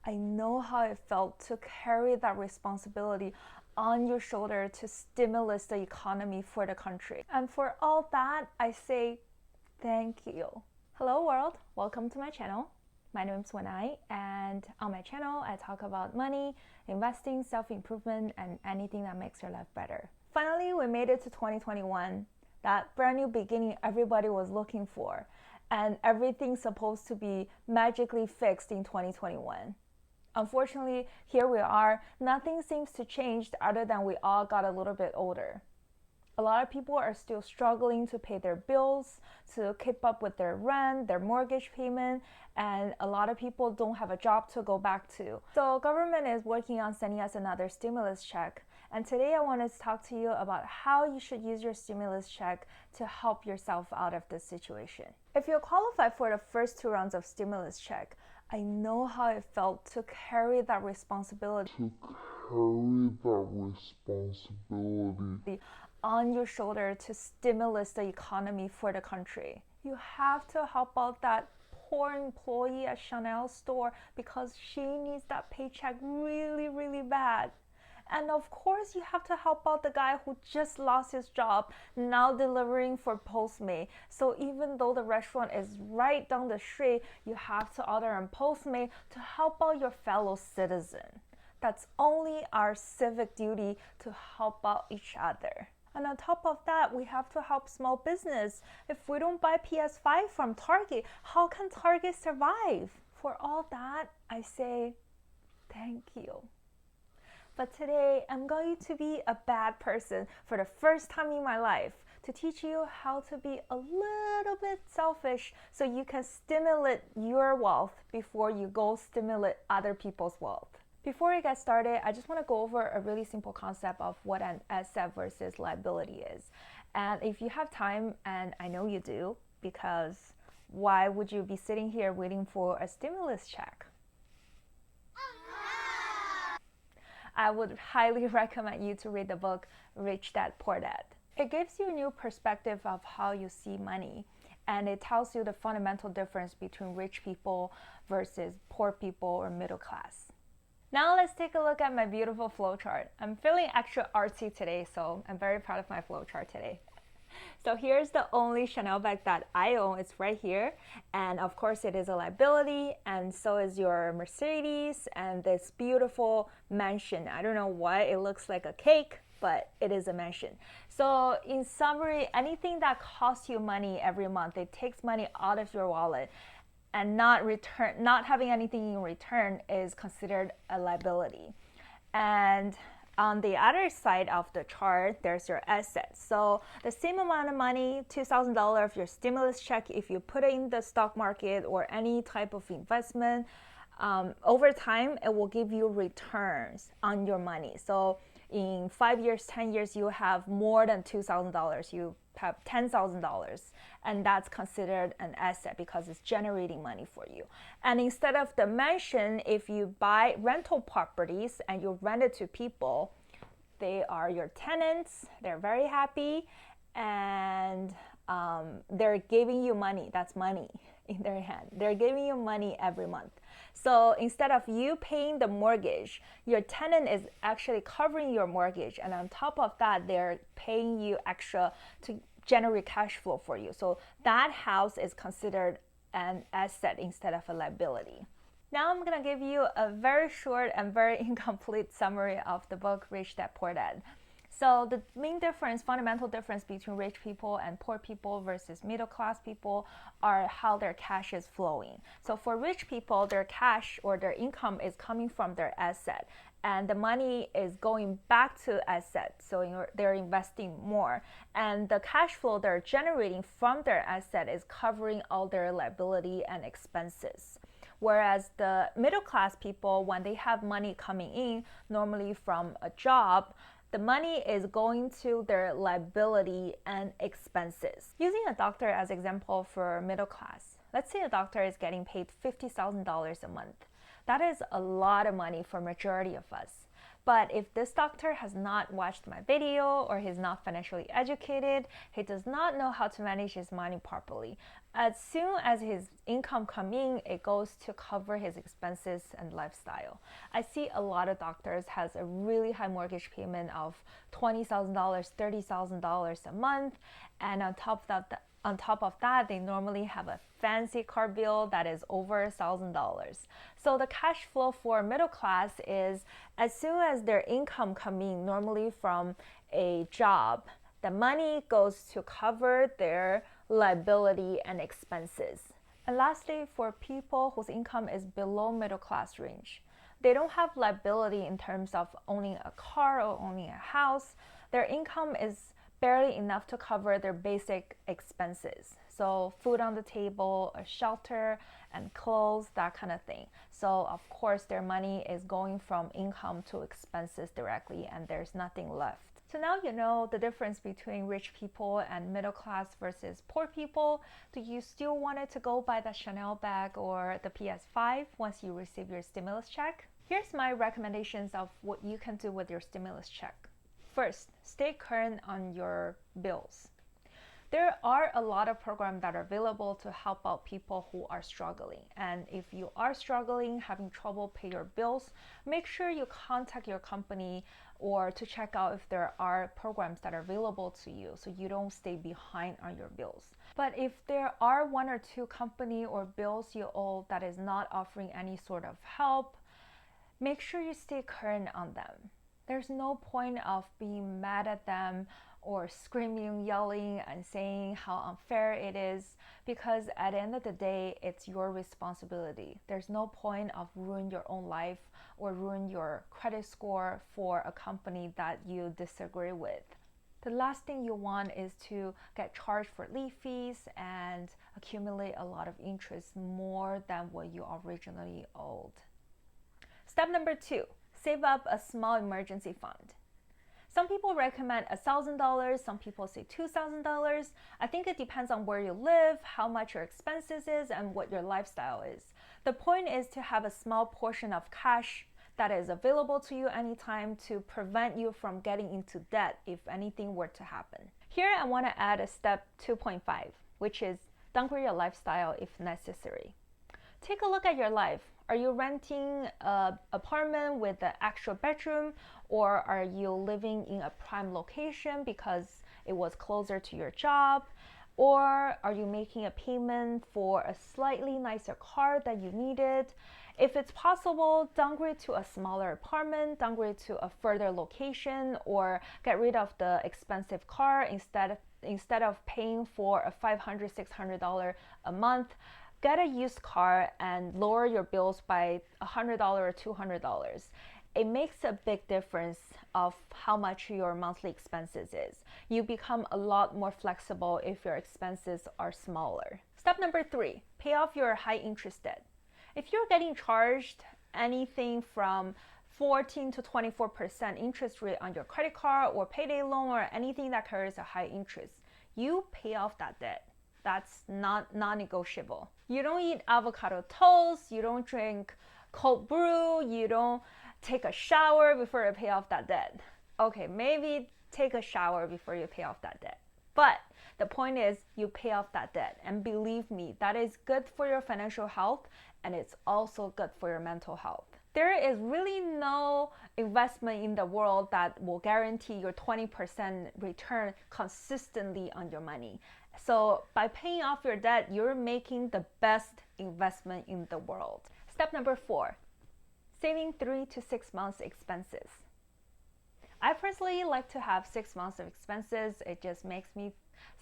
I know how it felt to carry that responsibility on your shoulder to stimulate the economy for the country. And for all that, I say thank you. Hello world, welcome to my channel. My name is Wenai, and on my channel, I talk about money, investing, self-improvement, and anything that makes your life better. Finally, we made it to 2021, that brand new beginning everybody was looking for, and everything's supposed to be magically fixed in 2021. Unfortunately, here we are, nothing seems to change other than we all got a little bit older. A lot of people are still struggling to pay their bills, to keep up with their rent, their mortgage payment, and a lot of people don't have a job to go back to. So government is working on sending us another stimulus check. And today I want to talk to you about how you should use your stimulus check to help yourself out of this situation. If you qualify for the first 2 rounds of stimulus check, I know how it felt to carry that responsibility on your shoulder to stimulate the economy for the country. You have to help out that poor employee at Chanel store because she needs that paycheck really, really bad. And of course, you have to help out the guy who just lost his job, now delivering for Postmate. So even though the restaurant is right down the street, you have to order on Postmate to help out your fellow citizen. That's only our civic duty to help out each other. And on top of that, we have to help small business. If we don't buy PS5 from Target, how can Target survive? For all that, I say thank you. But today, I'm going to be a bad person for the first time in my life to teach you how to be a little bit selfish so you can stimulate your wealth before you go stimulate other people's wealth. Before we get started, I just want to go over a really simple concept of what an asset versus liability is. And if you have time, and I know you do, because why would you be sitting here waiting for a stimulus check? I would highly recommend you to read the book Rich Dad Poor Dad. It gives you a new perspective of how you see money, and it tells you the fundamental difference between rich people versus poor people or middle class. Now let's take a look at my beautiful flowchart. I'm feeling extra artsy today, so I'm very proud of my flowchart today. So here's the only Chanel bag that I own. It's right here. And of course it is a liability, and so is your Mercedes and this beautiful mansion. I don't know why it looks like a cake, but it is a mansion. So in summary, anything that costs you money every month, it takes money out of your wallet, and not having anything in return is considered a liability. And on the other side of the chart, there's your assets. So the same amount of money, $2,000 of your stimulus check, if you put it in the stock market or any type of investment, over time, it will give you returns on your money. So in 5 years, 10 years, you have more than $2,000. You have $10,000, and that's considered an asset because it's generating money for you. And instead of the mansion, if you buy rental properties and you rent it to people, they are your tenants, they're very happy, and they're giving you money. That's money in their hand. They're giving you money every month. So instead of you paying the mortgage, your tenant is actually covering your mortgage, and on top of that, they're paying you extra to generate cash flow for you. So that house is considered an asset instead of a liability. Now I'm gonna give you a very short and very incomplete summary of the book Rich Dad Poor Dad. So the main difference, fundamental difference between rich people and poor people versus middle class people are how their cash is flowing. So for rich people, their cash or their income is coming from their asset, and the money is going back to assets. So they're investing more, and the cash flow they're generating from their asset is covering all their liability and expenses. Whereas the middle class people, when they have money coming in, normally from a job, the money is going to their liability and expenses. Using a doctor as example for middle class, let's say a doctor is getting paid $50,000 a month. That is a lot of money for majority of us. But if this doctor has not watched my video or he's not financially educated, he does not know how to manage his money properly. As soon as his income comes in, it goes to cover his expenses and lifestyle. I see a lot of doctors has a really high mortgage payment of $20,000, $30,000 a month, and on top of that, they normally have a fancy car bill that is over $1,000. So the cash flow for middle class is as soon as their income comes in, normally from a job, the money goes to cover their liability and expenses. And lastly, for people whose income is below middle class range, they don't have liability in terms of owning a car or owning a house. Their income is barely enough to cover their basic expenses. So food on the table, a shelter, and clothes, that kind of thing. So of course their money is going from income to expenses directly, and there's nothing left. So now you know the difference between rich people and middle class versus poor people. Do you still want it to go buy the Chanel bag or the PS5 once you receive your stimulus check? Here's my recommendations of what you can do with your stimulus check. First, stay current on your bills. There are a lot of programs that are available to help out people who are struggling. And if you are struggling, having trouble pay your bills, make sure you contact your company or to check out if there are programs that are available to you so you don't stay behind on your bills. But if there are one or two company or bills you owe that is not offering any sort of help, make sure you stay current on them. There's no point of being mad at them or screaming, yelling, and saying how unfair it is, because at the end of the day, it's your responsibility. There's no point of ruin your own life or ruin your credit score for a company that you disagree with. The last thing you want is to get charged for late fees and accumulate a lot of interest more than what you originally owed. Step number 2. Save up a small emergency fund. Some people recommend $1,000, some people say $2,000. I think it depends on where you live, how much your expenses is, and what your lifestyle is. The point is to have a small portion of cash that is available to you anytime to prevent you from getting into debt if anything were to happen. Here I want to add a step 2.5, which is downgrade your lifestyle if necessary. Take a look at your life. Are you renting an apartment with an extra bedroom, or are you living in a prime location because it was closer to your job? Or are you making a payment for a slightly nicer car that you needed? If it's possible, downgrade to a smaller apartment, downgrade to a further location, or get rid of the expensive car instead of paying for a $500, $600 a month. Get a used car and lower your bills by $100 or $200. It makes a big difference of how much your monthly expenses is. You become a lot more flexible if your expenses are smaller. Step number 3, pay off your high interest debt. If you're getting charged anything from 14 to 24% interest rate on your credit card or payday loan or anything that carries a high interest, you pay off that debt. That's non-negotiable. You don't eat avocado toast, you don't drink cold brew, you don't take a shower before you pay off that debt. Okay, maybe take a shower before you pay off that debt. But the point is you pay off that debt. And believe me, that is good for your financial health, and it's also good for your mental health. There is really no investment in the world that will guarantee your 20% return consistently on your money. So by paying off your debt, you're making the best investment in the world. Step number 4, saving 3 to 6 months expenses. I personally like to have 6 months of expenses. It just makes me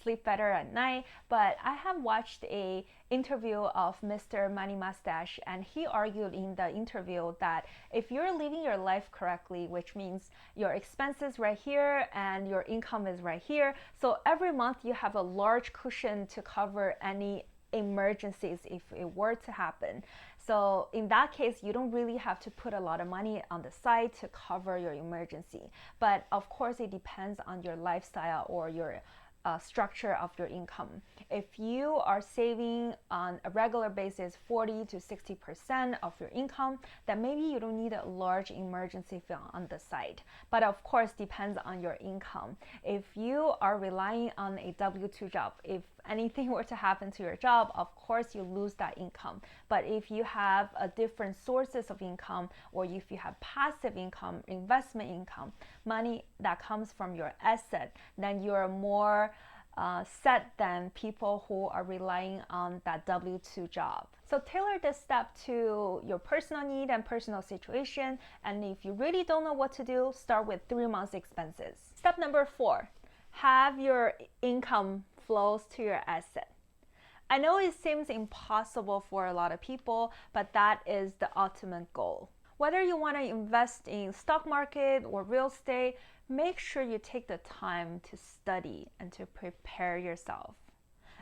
sleep better at night. But I have watched a interview of Mr. Money Mustache, and he argued in the interview that if you're living your life correctly, which means your expenses right here and your income is right here, so every month you have a large cushion to cover any emergencies if it were to happen. So in that case, you don't really have to put a lot of money on the side to cover your emergency. But of course, it depends on your lifestyle or your structure of your income. If you are saving on a regular basis 40 to 60% of your income, then maybe you don't need a large emergency fund on the side. But of course, depends on your income. If you are relying on a W-2 job, if anything were to happen to your job, of course you lose that income. But if you have a different sources of income, or if you have passive income, investment income, money that comes from your asset, then you're more set than people who are relying on that W-2 job. So tailor this step to your personal need and personal situation. And if you really don't know what to do, start with 3 months expenses. Step number 4, have your income flows to your asset. I know it seems impossible for a lot of people, but that is the ultimate goal. Whether you want to invest in stock market or real estate, make sure you take the time to study and to prepare yourself.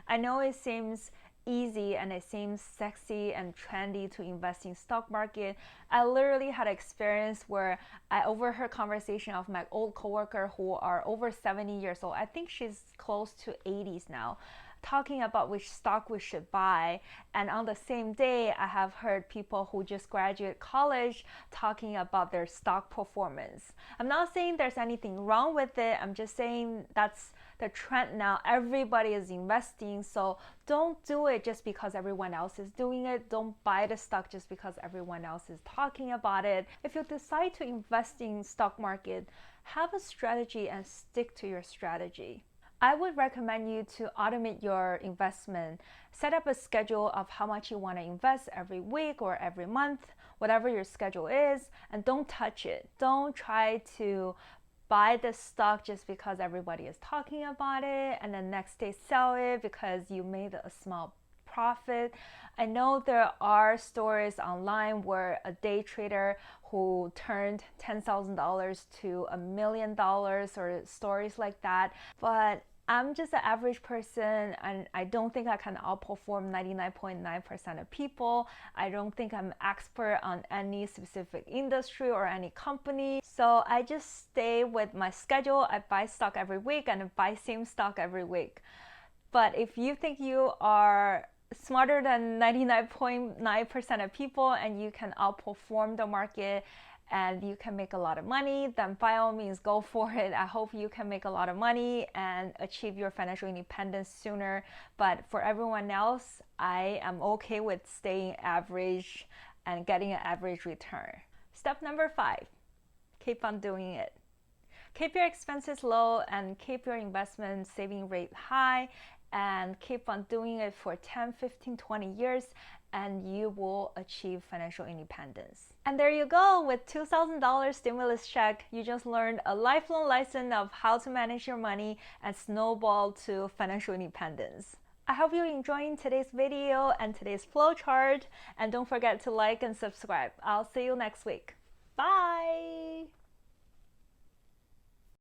I know it seems easy and it seems sexy and trendy to invest in stock market. I literally had an experience where I overheard conversation of my old coworker who are over 70 years old. I think she's close to 80s now, talking about which stock we should buy. And on the same day, I have heard people who just graduated college talking about their stock performance. I'm not saying there's anything wrong with it. I'm just saying that's the trend now. Everybody is investing, so don't do it just because everyone else is doing it. Don't buy the stock just because everyone else is talking about it. If you decide to invest in stock market, have a strategy and stick to your strategy. I would recommend you to automate your investment. Set up a schedule of how much you want to invest every week or every month, whatever your schedule is, and don't touch it. Don't try to buy the stock just because everybody is talking about it and then next day sell it because you made a small profit. I know there are stories online where a day trader who turned $10,000 to $1 million or stories like that, but I'm just an average person and I don't think I can outperform 99.9% of people. I don't think I'm expert on any specific industry or any company. So I just stay with my schedule. I buy stock every week and buy same stock every week. But if you think you are smarter than 99.9% of people and you can outperform the market and you can make a lot of money, then by all means go for it. I hope you can make a lot of money and achieve your financial independence sooner. But for everyone else, I am okay with staying average and getting an average return. Step number 5, keep on doing it. Keep your expenses low and keep your investment saving rate high and keep on doing it for 10, 15, 20 years and you will achieve financial independence. And there you go, with $2,000 stimulus check, you just learned a lifelong lesson of how to manage your money and snowball to financial independence. I hope you're enjoying today's video and today's flowchart, and don't forget to like and subscribe. I'll see you next week. Bye!